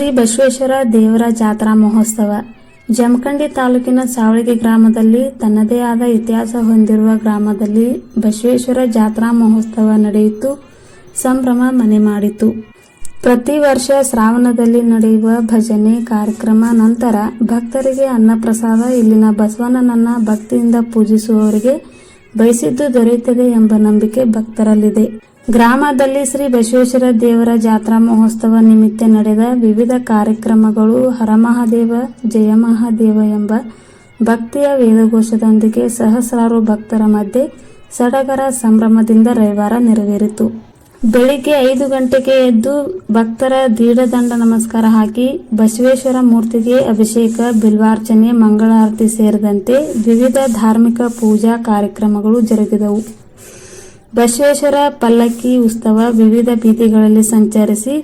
ಶ್ರೀ ಬಸವೇಶ್ವರ ದೇವರ ಜಾತ್ರಾ ಮಹೋತ್ಸವ ಜಮಖಂಡಿ ತಾಲೂಕಿನ ಸಾವಳಗಿ ಗ್ರಾಮದಲ್ಲಿ ತನ್ನದೇ ಆದ ಇತಿಹಾಸ ಹೊಂದಿರುವ ಗ್ರಾಮದಲ್ಲಿ ಬಸವೇಶ್ವರ ಜಾತ್ರಾ ಮಹೋತ್ಸವ ನಡೆಯಿತು. ಸಂಭ್ರಮ ಮನೆ ಮಾಡಿತು. ಪ್ರತಿ ವರ್ಷ ಶ್ರಾವಣದಲ್ಲಿ ನಡೆಯುವ ಭಜನೆ ಕಾರ್ಯಕ್ರಮ ನಂತರ ಭಕ್ತರಿಗೆ ಅನ್ನಪ್ರಸಾದ. ಇಲ್ಲಿನ ಬಸವಣ್ಣನನ್ನ ಭಕ್ತಿಯಿಂದ ಪೂಜಿಸುವವರಿಗೆ ಬಯಸಿದ್ದು ದೊರೆಯುತ್ತದೆ ಎಂಬ ನಂಬಿಕೆ ಭಕ್ತರಲ್ಲಿದೆ. ಗ್ರಾಮದಲ್ಲಿ ಶ್ರೀ ಬಸವೇಶ್ವರ ದೇವರ ಜಾತ್ರಾ ಮಹೋತ್ಸವ ನಿಮಿತ್ತ ನಡೆದ ವಿವಿಧ ಕಾರ್ಯಕ್ರಮಗಳು ಹರಮಹಾದೇವ ಜಯ ಮಹಾದೇವ ಎಂಬ ಭಕ್ತಿಯ ವೇದಘೋಷದೊಂದಿಗೆ ಸಹಸ್ರಾರು ಭಕ್ತರ ಮಧ್ಯೆ ಸಡಗರ ಸಂಭ್ರಮದಿಂದ ರವಿವಾರ ನೆರವೇರಿತು. ಬೆಳಿಗ್ಗೆ 5 ಗಂಟೆಗೆ ಎದ್ದು ಭಕ್ತರ ದೀಢದಂಡ ನಮಸ್ಕಾರ ಹಾಕಿ ಬಸವೇಶ್ವರ ಮೂರ್ತಿಗೆ ಅಭಿಷೇಕ, ಬಿಲ್ವಾರ್ಚನೆ, ಮಂಗಳಾರತಿ ಸೇರಿದಂತೆ ವಿವಿಧ ಧಾರ್ಮಿಕ ಪೂಜಾ ಕಾರ್ಯಕ್ರಮಗಳು ಜರುಗಿದವು. ಬಸವೇಶ್ವರ ಪಲ್ಲಕ್ಕಿ ಉತ್ಸವ ವಿವಿಧ ಬೀದಿಗಳಲ್ಲಿ ಸಂಚರಿಸಿ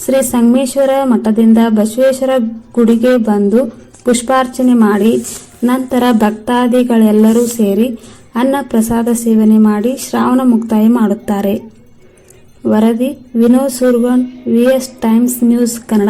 ಶ್ರೀ ಸಂಗಮೇಶ್ವರ ಮಠದಿಂದ ಬಸವೇಶ್ವರ ಗುಡಿಗೆ ಬಂದು ಪುಷ್ಪಾರ್ಚನೆ ಮಾಡಿ ನಂತರ ಭಕ್ತಾದಿಗಳೆಲ್ಲರೂ ಸೇರಿ ಅನ್ನ ಪ್ರಸಾದ ಸೇವನೆ ಮಾಡಿ ಶ್ರಾವಣ ಮುಕ್ತಾಯ ಮಾಡುತ್ತಾರೆ. ವರದಿ Vinod Surgan, VS Times News Kannada.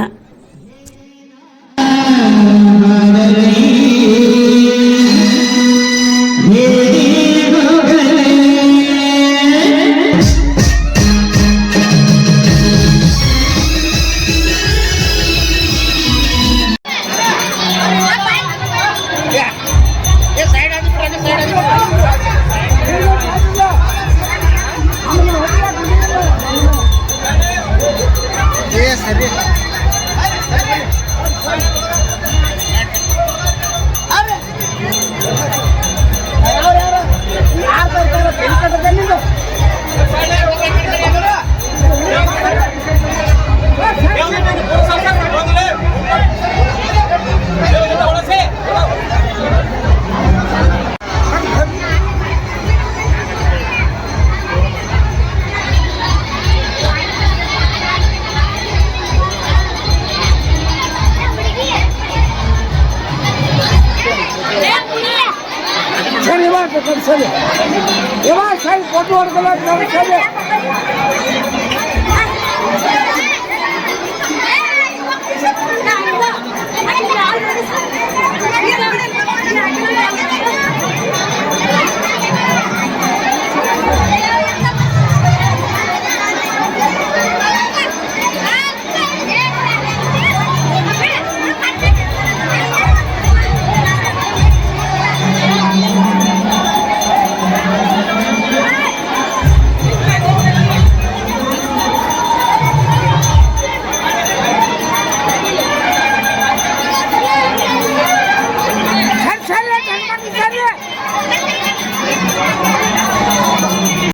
Photo